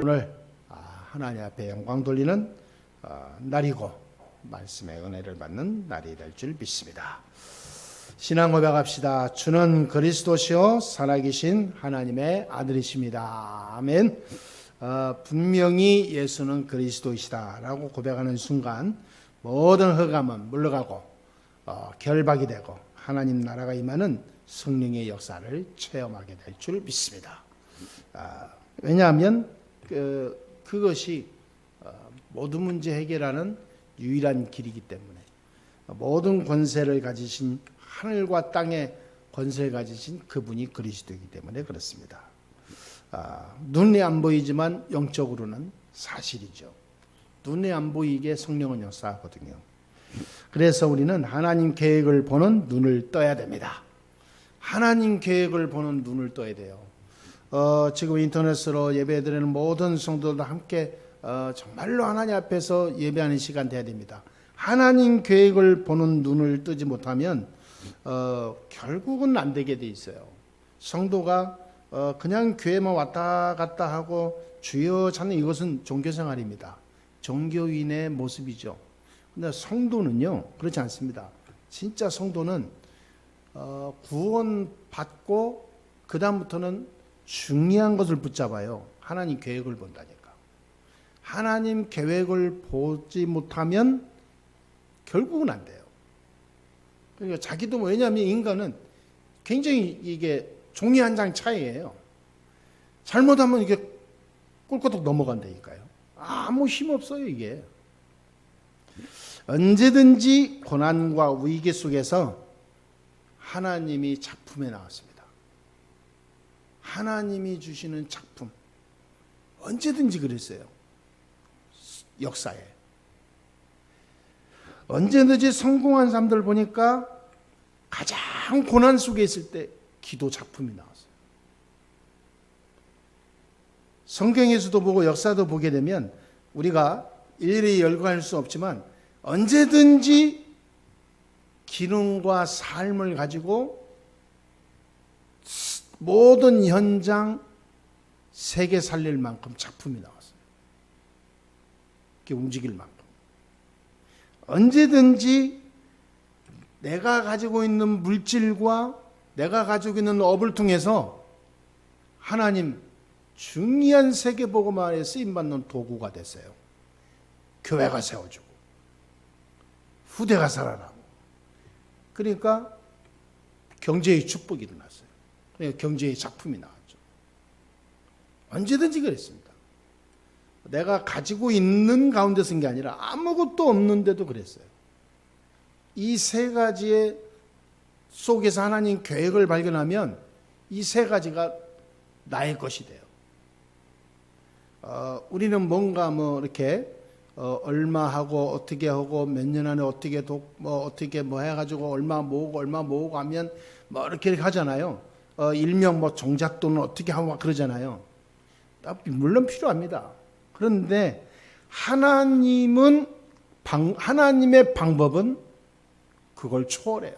오늘 하나님 앞에 영광 돌리는 날이고 말씀의 은혜를 받는 날이 될 줄 믿습니다. 신앙 고백합시다. 주는 그리스도시요 살아계신 하나님의 아들이십니다. 아멘. 분명히 예수는 그리스도이시다라고 고백하는 순간 모든 흑암은 물러가고 결박이 되고 하나님 나라가 임하는 성령의 역사를 체험하게 될 줄 믿습니다. 왜냐하면 그것이 모든 문제 해결하는 유일한 길이기 때문에 모든 권세를 가지신 하늘과 땅의 권세를 가지신 그분이 그리스도이기 때문에 그렇습니다. 눈에 안 보이지만 영적으로는 사실이죠. 눈에 안 보이게 성령은 역사하거든요. 그래서 우리는 하나님 계획을 보는 눈을 떠야 됩니다. 하나님 계획을 보는 눈을 떠야 돼요. 지금 인터넷으로 예배드리는 모든 성도들도 함께 정말로 하나님 앞에서 예배하는 시간 돼야 됩니다. 하나님 계획을 보는 눈을 뜨지 못하면 결국은 안 되게 돼 있어요. 성도가 그냥 교회만 왔다 갔다 하고 주여 찾는 이것은 종교생활입니다. 종교인의 모습이죠. 근데 성도는요 그렇지 않습니다. 진짜 성도는 구원 받고 그 다음부터는 중요한 것을 붙잡아요. 하나님 계획을 본다니까. 하나님 계획을 보지 못하면 결국은 안 돼요. 그러니까 자기도 왜냐하면 인간은 굉장히 이게 종이 한 장 차이예요. 잘못하면 이게 꿀꺽 넘어간다니까요. 아무 힘 없어요 이게. 언제든지 고난과 위기 속에서 하나님이 작품에 나왔습니다. 하나님이 주시는 작품 언제든지 그랬어요. 역사에 언제든지 성공한 사람들 보니까 가장 고난 속에 있을 때 기도 작품이 나왔어요. 성경에서도 보고 역사도 보게 되면 우리가 일일이 열거할 수 없지만 언제든지 기능과 삶을 가지고 모든 현장 세계 살릴 만큼 작품이 나왔어요. 이렇게 움직일 만큼. 언제든지 내가 가지고 있는 물질과 내가 가지고 있는 업을 통해서 하나님 중요한 세계복음화에 쓰임받는 도구가 됐어요. 교회가 세워지고 후대가 살아나고 그러니까 경제의 축복이 일어났어요. 그러니까 경제의 작품이 나왔죠. 언제든지 그랬습니다. 내가 가지고 있는 가운데 쓴 게 아니라 아무것도 없는데도 그랬어요. 이 세 가지의 속에서 하나님 계획을 발견하면 이 세 가지가 나의 것이 돼요. 우리는 뭔가 이렇게 얼마 하고 어떻게 하고 몇 년 안에 어떻게 어떻게 해가지고 얼마 모으고 하면 이렇게 하잖아요. 일명 종잣돈은 어떻게 하고 막 그러잖아요. 물론 필요합니다. 그런데 하나님의 방법은 그걸 초월해요.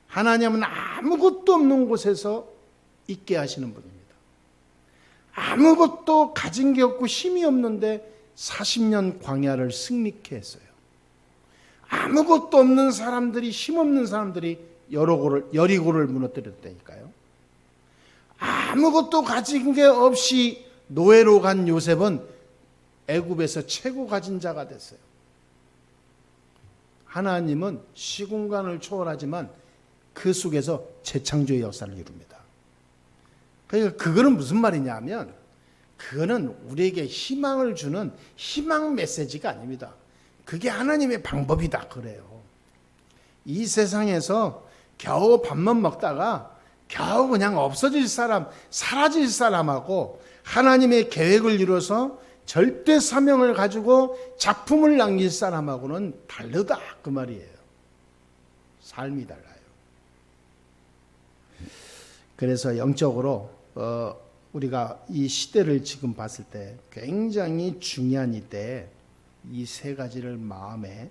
하나님은 아무것도 없는 곳에서 있게 하시는 분입니다. 아무것도 가진 게 없고 힘이 없는데 40년 광야를 승리케 했어요. 아무것도 없는 사람들이 힘없는 사람들이 여리고를 무너뜨렸다니까요. 아무것도 가진 게 없이 노예로 간 요셉은 애굽에서 최고 가진 자가 됐어요. 하나님은 시공간을 초월하지만 그 속에서 재창조의 역사를 이룹니다. 그러니까 그거는 무슨 말이냐 하면 그거는 우리에게 희망을 주는 희망 메시지가 아닙니다. 그게 하나님의 방법이다 그래요. 이 세상에서 겨우 밥만 먹다가 겨우 그냥 없어질 사람, 사라질 사람하고 하나님의 계획을 이루어서 절대 사명을 가지고 작품을 남길 사람하고는 다르다 그 말이에요. 삶이 달라요. 그래서 영적으로 우리가 이 시대를 지금 봤을 때 굉장히 중요한 이때에 이 세 가지를 마음에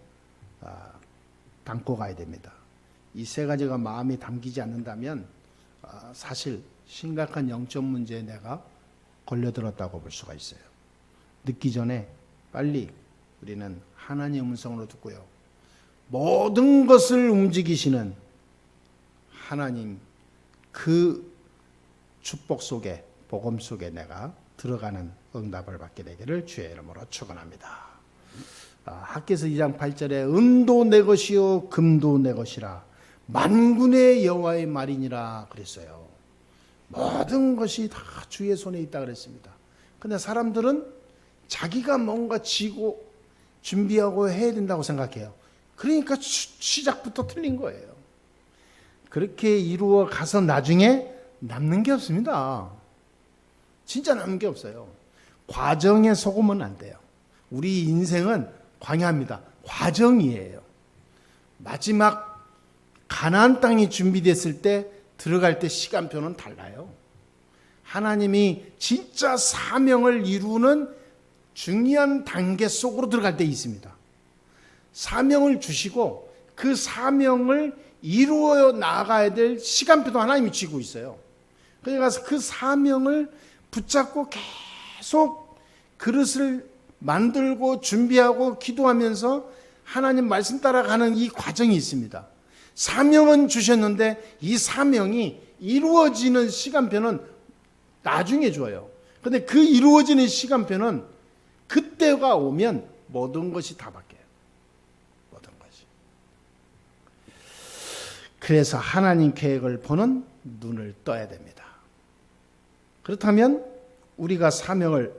담고 가야 됩니다. 이 세 가지가 마음에 담기지 않는다면 사실 심각한 영적 문제에 내가 걸려들었다고 볼 수가 있어요. 늦기 전에 빨리 우리는 하나님의 음성으로 듣고요. 모든 것을 움직이시는 하나님 그 축복 속에 복음 속에 내가 들어가는 응답을 받게 되기를 주의 이름으로 축원합니다. 학개서 2장 8절에 은도 내 것이요 금도 내 것이라 만군의 여호와의 말이니라 그랬어요. 모든 것이 다 주의 손에 있다 그랬습니다. 근데 사람들은 자기가 뭔가 지고 준비하고 해야 된다고 생각해요. 그러니까 시작부터 틀린 거예요. 그렇게 이루어 가서 나중에 남는 게 없습니다. 진짜 남는 게 없어요. 과정에 속으면 안 돼요. 우리 인생은 광야입니다. 과정이에요. 마지막 가나안 땅이 준비됐을 때 들어갈 때 시간표는 달라요. 하나님이 진짜 사명을 이루는 중요한 단계 속으로 들어갈 때 있습니다. 사명을 주시고 그 사명을 이루어 나가야 될 시간표도 하나님이 쥐고 있어요. 그래서 그 사명을 붙잡고 계속 그릇을 만들고 준비하고 기도하면서 하나님 말씀 따라가는 이 과정이 있습니다. 사명은 주셨는데 이 사명이 이루어지는 시간표는 나중에 줘요. 그런데 그 이루어지는 시간표는 그때가 오면 모든 것이 다 바뀌어요. 모든 것이. 그래서 하나님 계획을 보는 눈을 떠야 됩니다. 그렇다면 우리가 사명을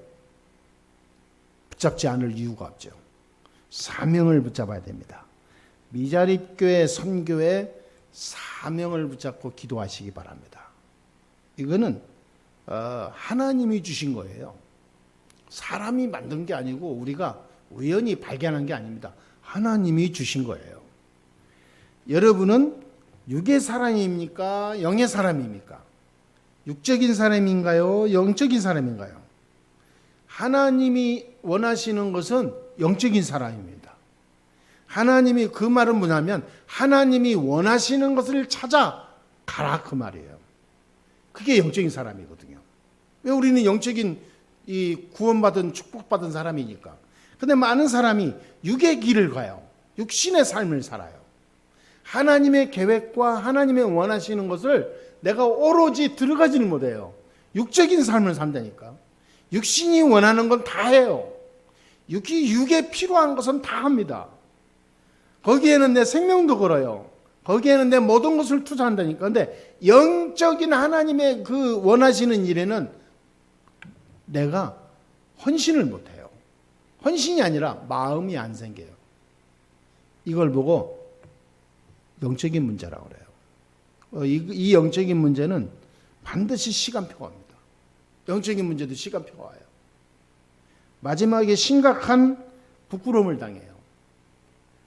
붙잡지 않을 이유가 없죠. 사명을 붙잡아야 됩니다. 미자립교회 선교회 사명을 붙잡고 기도하시기 바랍니다. 이거는 하나님이 주신 거예요. 사람이 만든 게 아니고 우리가 우연히 발견한 게 아닙니다. 하나님이 주신 거예요. 여러분은 육의 사람입니까? 영의 사람입니까? 육적인 사람인가요? 영적인 사람인가요? 하나님이 원하시는 것은 영적인 사람입니다. 하나님이 그 말은 뭐냐면 하나님이 원하시는 것을 찾아 가라 그 말이에요. 그게 영적인 사람이거든요. 왜 우리는 영적인 이 구원받은 축복받은 사람이니까. 근데 많은 사람이 육의 길을 가요. 육신의 삶을 살아요. 하나님의 계획과 하나님의 원하시는 것을 내가 오로지 들어가지는 못해요. 육적인 삶을 산다니까. 육신이 원하는 건 다 해요. 육에 필요한 것은 다 합니다. 거기에는 내 생명도 걸어요. 거기에는 내 모든 것을 투자한다니까. 그런데 영적인 하나님의 그 원하시는 일에는 내가 헌신을 못해요. 헌신이 아니라 마음이 안 생겨요. 이걸 보고 영적인 문제라고 그래요. 이 영적인 문제는 반드시 시간표가 옵니다. 영적인 문제도 시간표가 와요. 마지막에 심각한 부끄러움을 당해요.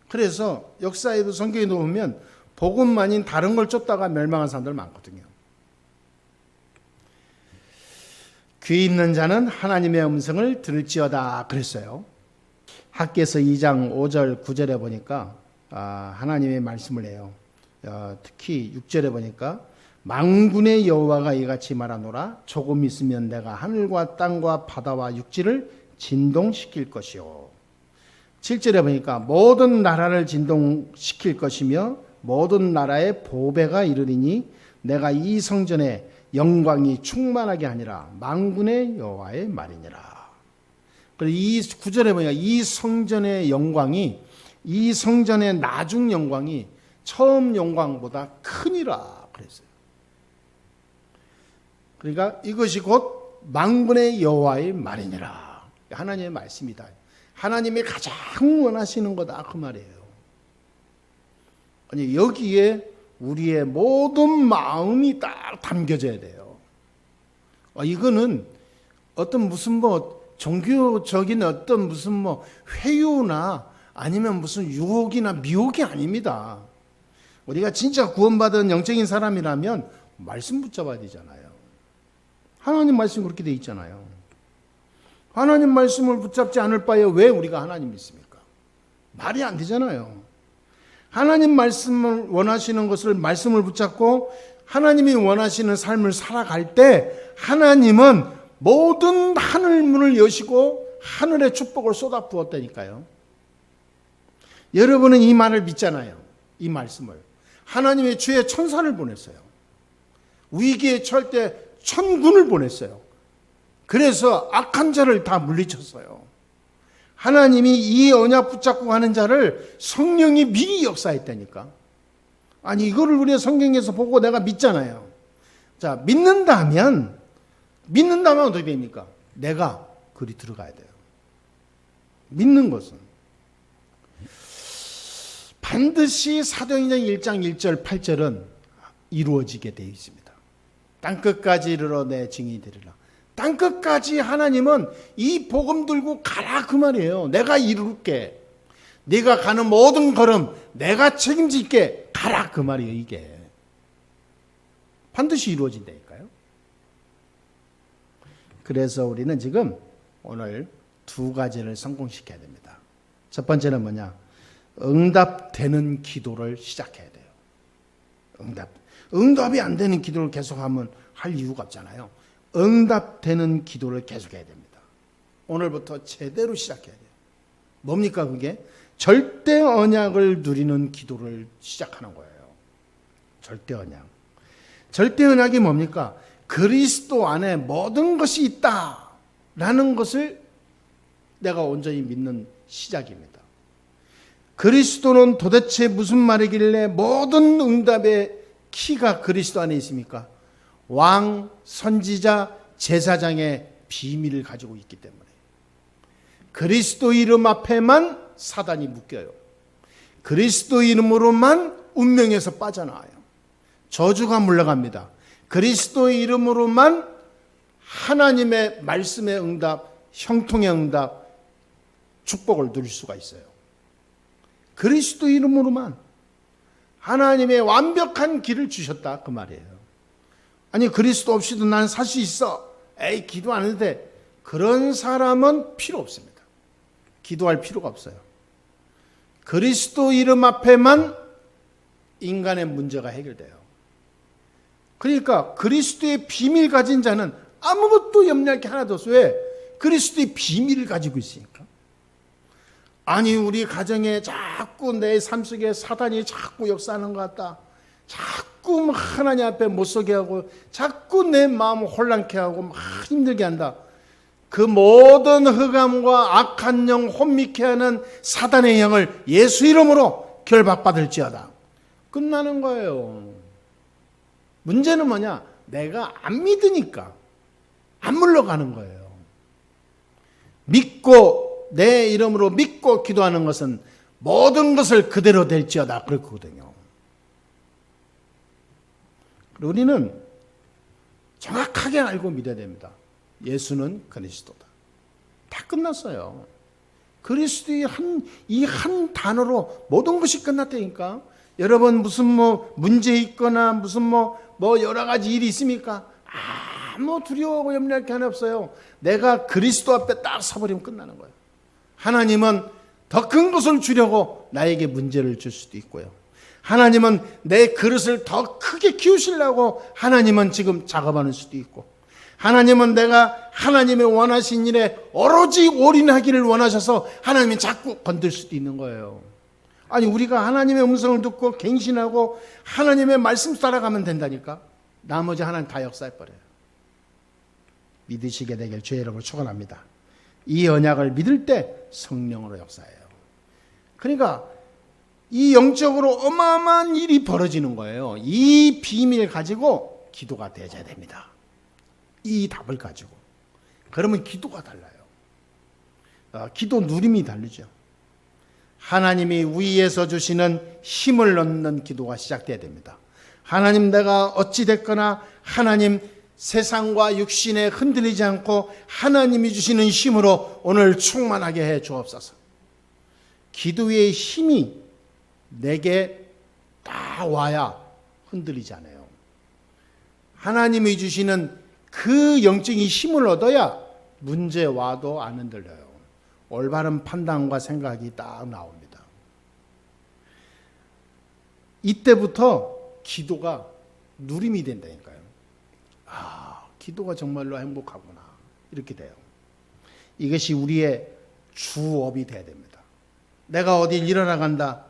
그래서 역사에도 성경에도 보면 복음 아닌 다른 걸 쫓다가 멸망한 사람들 많거든요. 귀 있는 자는 하나님의 음성을 들을지어다 그랬어요. 학개서 2장 5절 9절에 보니까 하나님의 말씀을 해요. 특히 6절에 보니까 만군의 여호와가 이같이 말하노라 조금 있으면 내가 하늘과 땅과 바다와 육지를 진동시킬 것이요. 7절에 보니까 모든 나라를 진동시킬 것이며 모든 나라의 보배가 이르리니 내가 이 성전에 영광이 충만하게 하니라 만군의 여호와의 말이니라. 그리고 이 9절에 보니까 이 성전의 영광이 이 성전의 나중 영광이 처음 영광보다 크니라 그랬어요. 그러니까 이것이 곧 만군의 여호와의 말이니라. 하나님의 말씀이다. 하나님이 가장 원하시는 거다 그 말이에요. 아니 여기에 우리의 모든 마음이 딱 담겨져야 돼요. 이거는 어떤 무슨 종교적인 어떤 무슨 회유나 아니면 무슨 유혹이나 미혹이 아닙니다. 우리가 진짜 구원받은 영적인 사람이라면 말씀 붙잡아야 되잖아요. 하나님 말씀 그렇게 돼 있잖아요. 하나님 말씀을 붙잡지 않을 바에 왜 우리가 하나님 믿습니까? 말이 안 되잖아요. 하나님 말씀을 원하시는 것을 말씀을 붙잡고 하나님이 원하시는 삶을 살아갈 때 하나님은 모든 하늘 문을 여시고 하늘의 축복을 쏟아 부었다니까요. 여러분은 이 말을 믿잖아요. 이 말씀을. 하나님의 주의 천사를 보냈어요. 위기에 처할 때 천군을 보냈어요. 그래서 악한 자를 다 물리쳤어요. 하나님이 이 언약 붙잡고 가는 자를 성령이 미리 역사했다니까. 아니 이거를 우리가 성경에서 보고 내가 믿잖아요. 자, 믿는다면 어떻게 됩니까? 내가 그리 들어가야 돼요. 믿는 것은 반드시 사도행전 1장 1절 8절은 이루어지게 되어 있습니다. 땅끝까지 이르러 내 증인이 되리라. 땅끝까지 하나님은 이 복음 들고 가라 그 말이에요. 내가 이룰게. 네가 가는 모든 걸음 내가 책임질게. 가라 그 말이에요. 이게 반드시 이루어진다니까요. 그래서 우리는 지금 오늘 두 가지를 성공시켜야 됩니다. 첫 번째는 뭐냐? 응답되는 기도를 시작해야 돼요. 응답이 안 되는 기도를 계속하면 할 이유가 없잖아요. 응답되는 기도를 계속해야 됩니다. 오늘부터 제대로 시작해야 돼요. 뭡니까 그게? 절대 언약을 누리는 기도를 시작하는 거예요. 절대 언약. 절대 언약이 뭡니까? 그리스도 안에 모든 것이 있다라는 것을 내가 온전히 믿는 시작입니다. 그리스도는 도대체 무슨 말이길래 모든 응답의 키가 그리스도 안에 있습니까? 왕, 선지자, 제사장의 비밀을 가지고 있기 때문에 그리스도 이름 앞에만 사단이 묶여요. 그리스도 이름으로만 운명에서 빠져나와요. 저주가 물러갑니다. 그리스도 이름으로만 하나님의 말씀의 응답, 형통의 응답, 축복을 누릴 수가 있어요. 그리스도 이름으로만 하나님의 완벽한 길을 주셨다 그 말이에요. 아니 그리스도 없이도 난 살 수 있어. 에이 기도 안 해도 돼. 그런 사람은 필요 없습니다. 기도할 필요가 없어요. 그리스도 이름 앞에만 인간의 문제가 해결돼요. 그러니까 그리스도의 비밀 가진 자는 아무것도 염려할 게 하나도 없어요. 왜? 그리스도의 비밀을 가지고 있으니까. 아니 우리 가정에 자꾸 내 삶 속에 사단이 자꾸 역사하는 것 같다. 자꾸 하나님 앞에 못 서게 하고 자꾸 내 마음을 혼란케 하고 막 힘들게 한다. 그 모든 흑암과 악한 영 혼미케 하는 사단의 영을 예수 이름으로 결박받을지어다. 끝나는 거예요. 문제는 뭐냐? 내가 안 믿으니까 안 물러가는 거예요. 믿고 내 이름으로 믿고 기도하는 것은 모든 것을 그대로 될지어다 그렇거든요. 우리는 정확하게 알고 믿어야 됩니다. 예수는 그리스도다. 다 끝났어요. 그리스도의 이 한 단어로 모든 것이 끝났다니까. 여러분 무슨 문제 있거나 무슨 여러 가지 일이 있습니까? 아무 두려워하고 염려할 게 하나 없어요. 내가 그리스도 앞에 딱 서버리면 끝나는 거예요. 하나님은 더 큰 것을 주려고 나에게 문제를 줄 수도 있고요. 하나님은 내 그릇을 더 크게 키우시려고 하나님은 지금 작업하는 수도 있고, 하나님은 내가 하나님의 원하신 일에 오로지 올인하기를 원하셔서 하나님이 자꾸 건들 수도 있는 거예요. 아니 우리가 하나님의 음성을 듣고 갱신하고 하나님의 말씀 따라가면 된다니까. 나머지 하나님 다 역사해버려요. 믿으시게 되길 주의 이름으로 축원합니다. 이 언약을 믿을 때 성령으로 역사해요. 그러니까 이 영적으로 어마어마한 일이 벌어지는 거예요. 이 비밀 가지고 기도가 되어야 됩니다. 이 답을 가지고. 그러면 기도가 달라요. 기도 누림이 다르죠. 하나님이 위에서 주시는 힘을 얻는 기도가 시작돼야 됩니다. 하나님 내가 어찌됐거나 하나님 세상과 육신에 흔들리지 않고 하나님이 주시는 힘으로 오늘 충만하게 해 주옵소서. 기도의 힘이 내게 다 와야 흔들리지 않아요. 하나님이 주시는 그 영적인 힘을 얻어야 문제 와도 안 흔들려요. 올바른 판단과 생각이 딱 나옵니다. 이때부터 기도가 누림이 된다니까요. 기도가 정말로 행복하구나. 이렇게 돼요. 이것이 우리의 주업이 돼야 됩니다. 내가 어딜 일어나간다.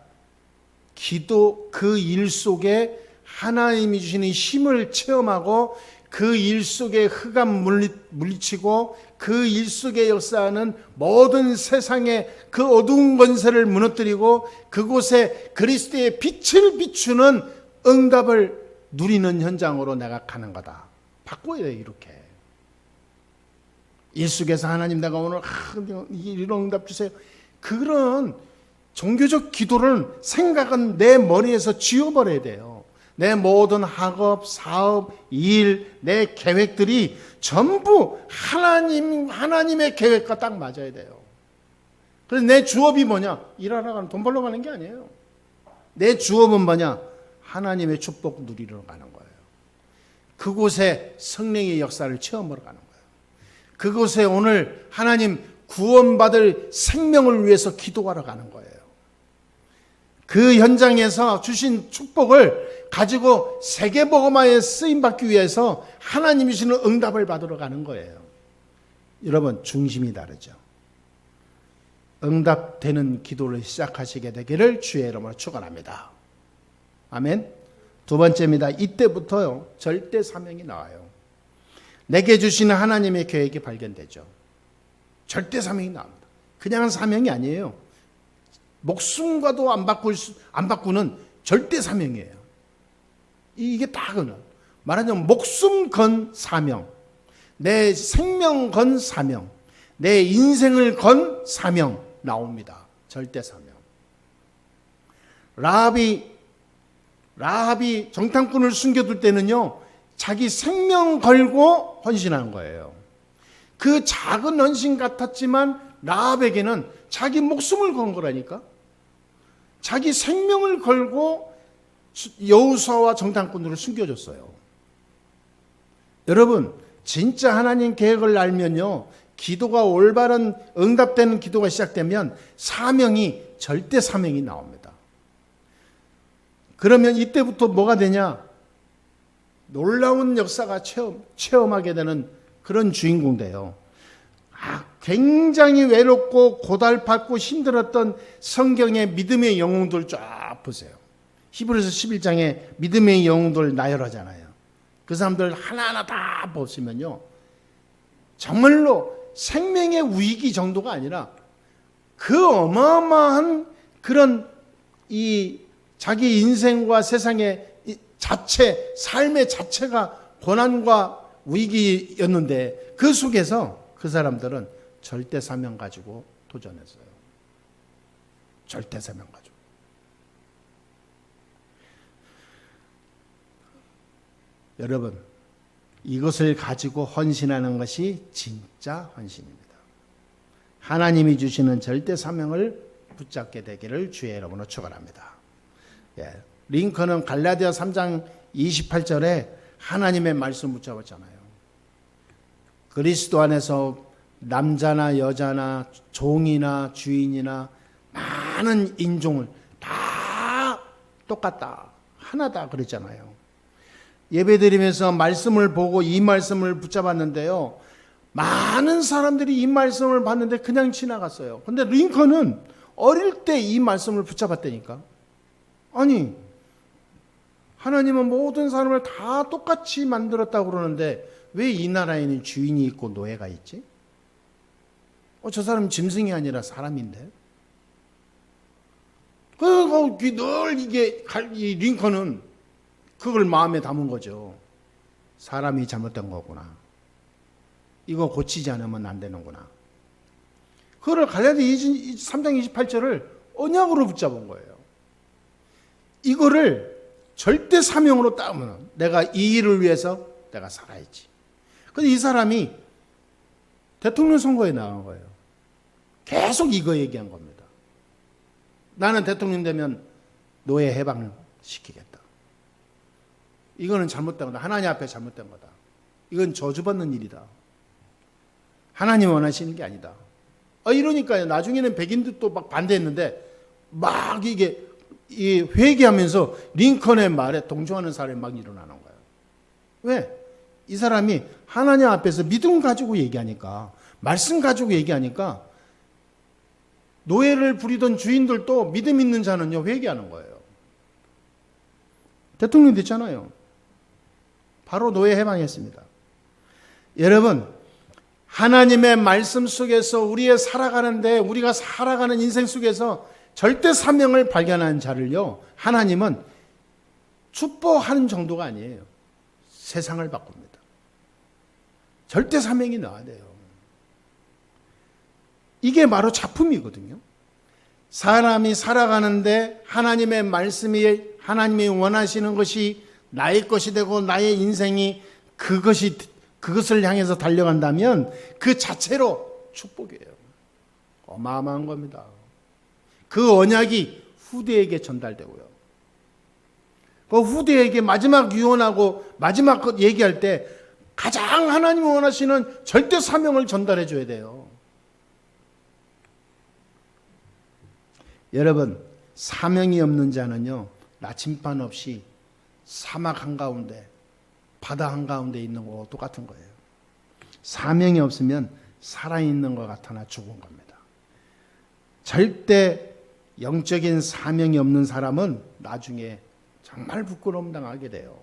기도 그 일 속에 하나님이 주시는 힘을 체험하고 그 일 속에 흑암 물리치고 그 일 속에 역사하는 모든 세상의 그 어두운 권세를 무너뜨리고 그곳에 그리스도의 빛을 비추는 응답을 누리는 현장으로 내가 가는 거다. 바꿔야 돼. 이렇게 일 속에서 하나님 내가 오늘 이런 응답 주세요. 그런 종교적 기도를 생각은 내 머리에서 지워버려야 돼요. 내 모든 학업, 사업, 일, 내 계획들이 전부 하나님의 계획과 딱 맞아야 돼요. 그래서 내 주업이 뭐냐? 일하러 가는, 돈 벌러 가는 게 아니에요. 내 주업은 뭐냐? 하나님의 축복 누리러 가는 거예요. 그곳에 성령의 역사를 체험하러 가는 거예요. 그곳에 오늘 하나님 구원받을 생명을 위해서 기도하러 가는 거예요. 그 현장에서 주신 축복을 가지고 세계복음화에 쓰임받기 위해서 하나님이 주시는 응답을 받으러 가는 거예요. 여러분, 중심이 다르죠. 응답되는 기도를 시작하시게 되기를 주의 이름으로 축원합니다. 아멘. 두 번째입니다. 이때부터요, 절대 사명이 나와요. 내게 주시는 하나님의 계획이 발견되죠. 절대 사명이 나옵니다. 그냥 사명이 아니에요. 목숨과도 안 바꾸는 절대 사명이에요. 이게 다 그는 말하자면 목숨 건 사명, 내 생명 건 사명, 내 인생을 건 사명 나옵니다. 절대 사명. 라합이 정탐꾼을 숨겨둘 때는요, 자기 생명 걸고 헌신한 거예요. 그 작은 헌신 같았지만 라합에게는 자기 목숨을 건 거라니까. 자기 생명을 걸고 여호수아와 정탐꾼들을 숨겨줬어요. 여러분, 진짜 하나님 계획을 알면요, 기도가 올바른 응답되는 기도가 시작되면 사명이 절대 사명이 나옵니다. 그러면 이때부터 뭐가 되냐? 놀라운 역사가 체험하게 되는 그런 주인공 돼요. 굉장히 외롭고 고달팠고 힘들었던 성경의 믿음의 영웅들 쫙 보세요. 히브리서 11장에 믿음의 영웅들 나열하잖아요. 그 사람들 하나하나 다 보시면요, 정말로 생명의 위기 정도가 아니라 그 어마어마한 그런 이 자기 인생과 세상의 삶의 자체가 고난과 위기였는데 그 속에서 그 사람들은 절대 사명 가지고 도전했어요. 절대 사명 가지고. 여러분, 이것을 가지고 헌신하는 것이 진짜 헌신입니다. 하나님이 주시는 절대 사명을 붙잡게 되기를 주의 이름으로 축원합니다. 링컨은 갈라디아 3장 28절에 하나님의 말씀 붙잡았잖아요. 그리스도 안에서 남자나 여자나 종이나 주인이나 많은 인종을 다 똑같다, 하나다 그랬잖아요. 예배드리면서 말씀을 보고 이 말씀을 붙잡았는데요, 많은 사람들이 이 말씀을 봤는데 그냥 지나갔어요. 근데 링컨은 어릴 때 이 말씀을 붙잡았다니까. 아니, 하나님은 모든 사람을 다 똑같이 만들었다고 그러는데 왜 이 나라에는 주인이 있고 노예가 있지? 저 사람 짐승이 아니라 사람인데. 그리고 늘 이 링컨은 그걸 마음에 담은 거죠. 사람이 잘못된 거구나. 이거 고치지 않으면 안 되는구나. 그거를 갈라디아 3장 28절을 언약으로 붙잡은 거예요. 이거를 절대 사명으로 따면 내가 이 일을 위해서 내가 살아야지. 근데 이 사람이 대통령 선거에 나간 거예요. 계속 이거 얘기한 겁니다. 나는 대통령 되면 노예 해방을 시키겠다. 이거는 잘못된 거다. 하나님 앞에 잘못된 거다. 이건 저주받는 일이다. 하나님 원하시는 게 아니다. 이러니까요, 나중에는 백인들도 막 반대했는데 막 이게 회개하면서 링컨의 말에 동조하는 사람이 막 일어나는 거예요. 왜? 이 사람이 하나님 앞에서 믿음 가지고 얘기하니까, 말씀 가지고 얘기하니까 노예를 부리던 주인들도 믿음 있는 자는요 회개하는 거예요. 대통령 됐잖아요. 바로 노예 해방했습니다. 여러분, 하나님의 말씀 속에서 우리가 살아가는 인생 속에서 절대 사명을 발견한 자를요, 하나님은 축복하는 정도가 아니에요. 세상을 바꿉니다. 절대 사명이 나와야 돼요. 이게 바로 작품이거든요. 사람이 살아가는데 하나님의 말씀이, 하나님이 원하시는 것이 나의 것이 되고 나의 인생이 그것을 향해서 달려간다면 그 자체로 축복이에요. 어마어마한 겁니다. 그 언약이 후대에게 전달되고요. 그 후대에게 마지막 유언하고 마지막 얘기할 때 가장 하나님이 원하시는 절대 사명을 전달해 줘야 돼요. 여러분, 사명이 없는 자는요, 나침반 없이 사막 한가운데, 바다 한가운데 있는 거와 똑같은 거예요. 사명이 없으면 살아있는 것 같으나 죽은 겁니다. 절대 영적인 사명이 없는 사람은 나중에 정말 부끄러움 당하게 돼요.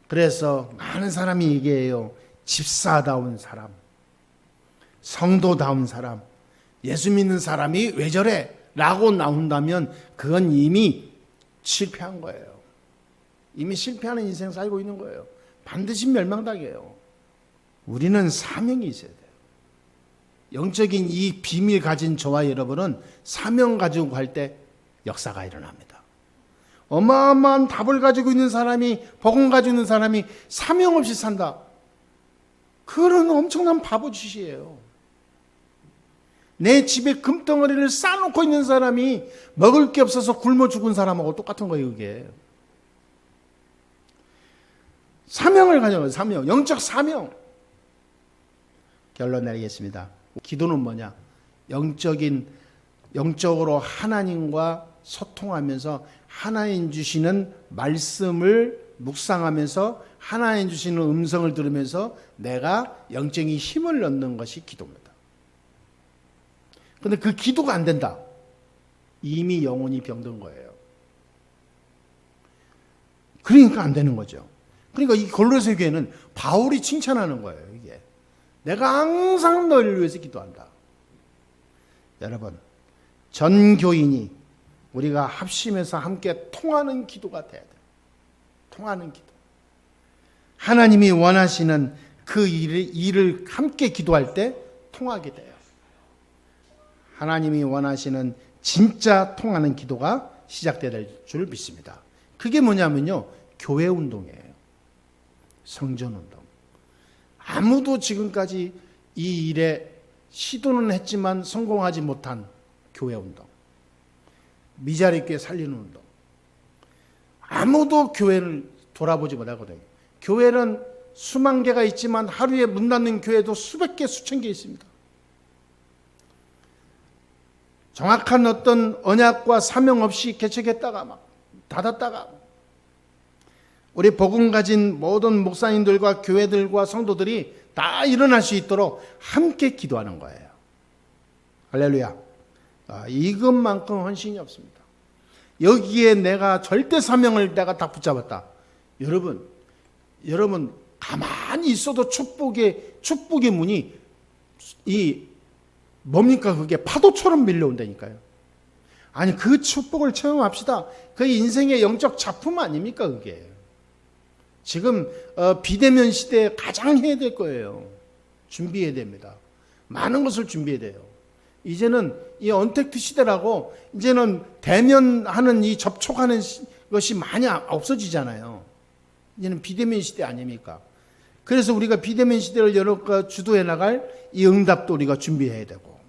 그래서 많은 사람이 얘기해요. 집사다운 사람, 성도다운 사람, 예수 믿는 사람이 왜 저래? 라고 나온다면 그건 이미 실패한 거예요. 이미 실패하는 인생 살고 있는 거예요. 반드시 멸망당해요. 우리는 사명이 있어야 돼요. 영적인 이 비밀 가진 저와 여러분은 사명 가지고 갈 때 역사가 일어납니다. 어마어마한 답을 가지고 있는 사람이, 복음 가지고 있는 사람이 사명 없이 산다. 그런 엄청난 바보짓이에요. 내 집에 금덩어리를 쌓아놓고 있는 사람이 먹을 게 없어서 굶어 죽은 사람하고 똑같은 거예요, 그게. 사명을 가져요, 사명. 영적 사명. 결론 내리겠습니다. 기도는 뭐냐? 영적으로 하나님과 소통하면서 하나님 주시는 말씀을 묵상하면서 하나님 주시는 음성을 들으면서 내가 영적인 힘을 얻는 것이 기도입니다. 그런데 그 기도가 안 된다. 이미 영혼이 병든 거예요. 그러니까 안 되는 거죠. 그러니까 이 골로새 교회는 바울이 칭찬하는 거예요. 이게 내가 항상 너희를 위해서 기도한다. 여러분, 전 교인이 우리가 합심해서 함께 통하는 기도가 돼야 돼요. 통하는 기도. 하나님이 원하시는 그 일을 함께 기도할 때 통하게 돼요. 하나님이 원하시는 진짜 통하는 기도가 시작될 줄 믿습니다. 그게 뭐냐면요, 교회 운동이에요. 성전 운동. 아무도 지금까지 이 일에 시도는 했지만 성공하지 못한 교회 운동. 미자리 교회 살리는 운동. 아무도 교회를 돌아보지 못하거든요. 교회는 수만 개가 있지만 하루에 문 닫는 교회도 수백 개, 수천 개 있습니다. 정확한 어떤 언약과 사명 없이 개척했다가 막 닫았다가, 우리 복음 가진 모든 목사님들과 교회들과 성도들이 다 일어날 수 있도록 함께 기도하는 거예요. 할렐루야. 이것만큼 헌신이 없습니다. 여기에 내가 절대 사명을 내가 다 붙잡았다. 여러분 가만히 있어도 축복의 문이 뭡니까? 그게 파도처럼 밀려온다니까요. 아니, 그 축복을 체험합시다. 그 인생의 영적 작품 아닙니까, 그게? 지금 비대면 시대에 가장 해야 될 거예요. 준비해야 됩니다. 많은 것을 준비해야 돼요. 이제는 이 언택트 시대라고 이제는 대면하는 이 접촉하는 것이 많이 없어지잖아요. 이제는 비대면 시대 아닙니까? 그래서 우리가 비대면 시대를 주도해 나갈 이 응답도 우리가 준비해야 되고,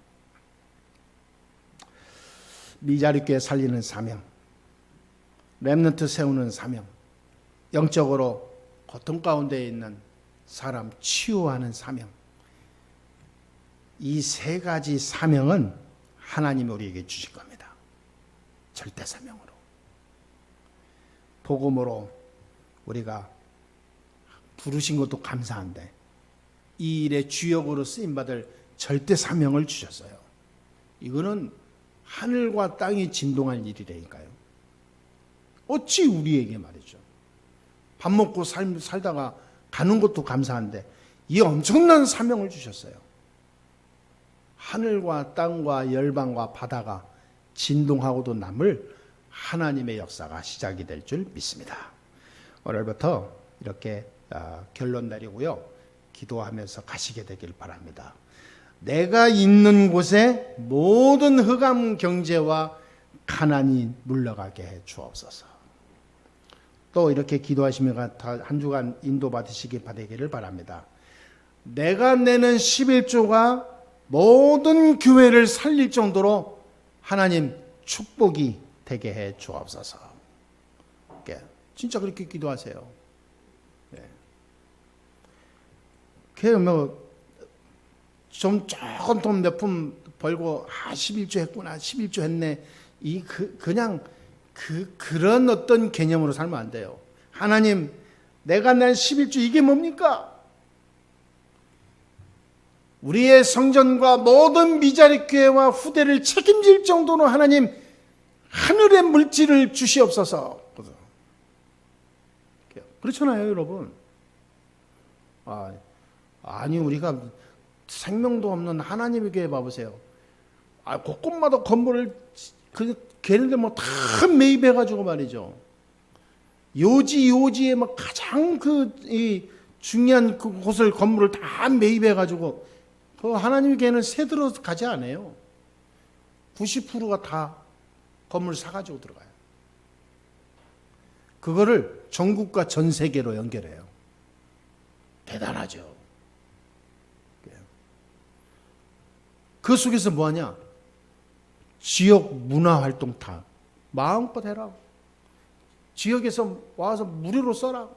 미자리 교회 살리는 사명, 렘넌트 세우는 사명, 영적으로 고통 가운데 있는 사람 치유하는 사명, 이 세 가지 사명은 하나님이 우리에게 주신 겁니다. 절대 사명으로, 복음으로 우리가 부르신 것도 감사한데 이 일의 주역으로 쓰임받을 절대 사명을 주셨어요. 이거는 하늘과 땅이 진동할 일이라니까요. 어찌 우리에게 말이죠. 밥 먹고 살다가 가는 것도 감사한데 이 엄청난 사명을 주셨어요. 하늘과 땅과 열방과 바다가 진동하고도 남을 하나님의 역사가 시작이 될 줄 믿습니다. 오늘부터 이렇게 결론 내리고요. 기도하면서 가시게 되길 바랍니다. 내가 있는 곳에 모든 흑암 경제와 가난이 물러가게 해 주옵소서. 또 이렇게 기도하시면 한 주간 인도받으시기 바라기를 바랍니다. 내가 내는 11조가 모든 교회를 살릴 정도로 하나님 축복이 되게 해 주옵소서. 진짜 그렇게 기도하세요. 좀 조금 돈 몇 푼 벌고 11조 했구나, 11조 했네. 그런 어떤 개념으로 살면 안 돼요. 하나님, 내가 낸 11조 이게 뭡니까? 우리의 성전과 모든 미자리 교회와 후대를 책임질 정도로 하나님 하늘의 물질을 주시옵소서. 그렇잖아요, 여러분. 아니 우리가 생명도 없는 하나님의 교회 봐보세요. 곳곳마다 건물을 걔네들 다 매입해가지고 말이죠. 요지에 가장 중요한 곳을 건물을 다 매입해가지고 그 하나님의 교회는 새 들어가지 않아요. 90%가 다 건물 사가지고 들어가요. 그거를 전국과 전 세계로 연결해요. 대단하죠. 그 속에서 뭐하냐? 지역 문화활동 다 마음껏 해라. 지역에서 와서 무료로 써라.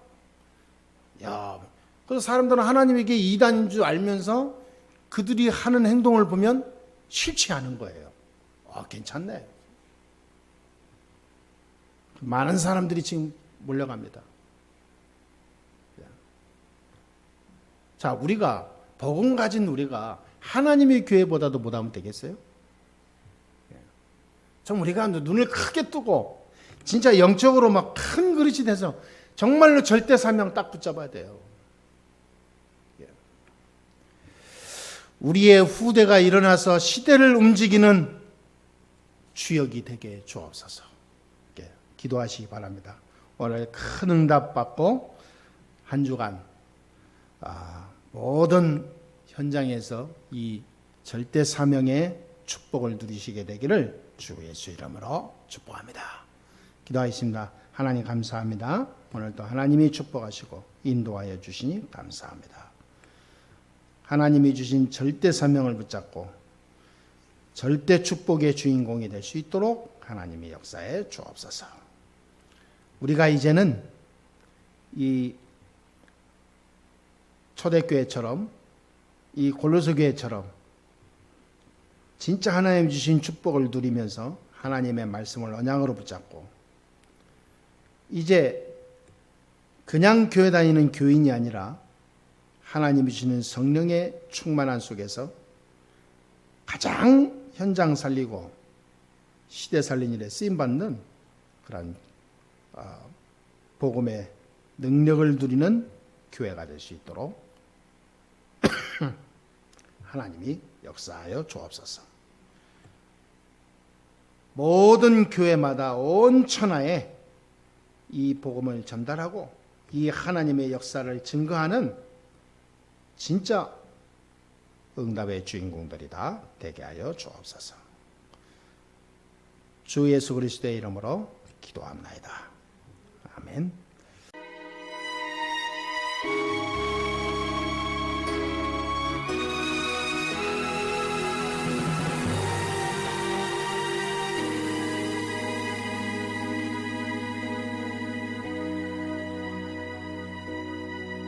그래서 사람들은 하나님에게 이단인 줄 알면서 그들이 하는 행동을 보면 싫지 않은 거예요. 괜찮네. 많은 사람들이 지금 몰려갑니다. 자, 우리가 복음 가진 우리가 하나님의 교회보다도 못하면 되겠어요? 좀 우리가 눈을 크게 뜨고 진짜 영적으로 큰 그릇이 돼서 정말로 절대 사명 딱 붙잡아야 돼요. 우리의 후대가 일어나서 시대를 움직이는 주역이 되게 주옵소서. 기도하시기 바랍니다. 오늘 큰 응답 받고 한 주간 모든 현장에서 이 절대 사명의 축복을 누리시게 되기를 주 예수 이름으로 축복합니다. 기도하겠습니다. 하나님 감사합니다. 오늘도 하나님이 축복하시고 인도하여 주시니 감사합니다. 하나님이 주신 절대 사명을 붙잡고 절대 축복의 주인공이 될 수 있도록 하나님의 역사에 주옵소서. 우리가 이제는 이 초대교회처럼 이 골로새 교회처럼 진짜 하나님 주신 축복을 누리면서 하나님의 말씀을 언약으로 붙잡고 이제 그냥 교회 다니는 교인이 아니라 하나님이 주시는 성령의 충만한 속에서 가장 현장 살리고 시대 살린 일에 쓰임받는 그런 복음의 능력을 누리는 교회가 될 수 있도록 하나님이 역사하여 주옵소서. 모든 교회마다 온 천하에 이 복음을 전달하고 이 하나님의 역사를 증거하는 진짜 응답의 주인공들이다 되게 하여 주옵소서. 주 예수 그리스도의 이름으로 기도합나이다. 아멘.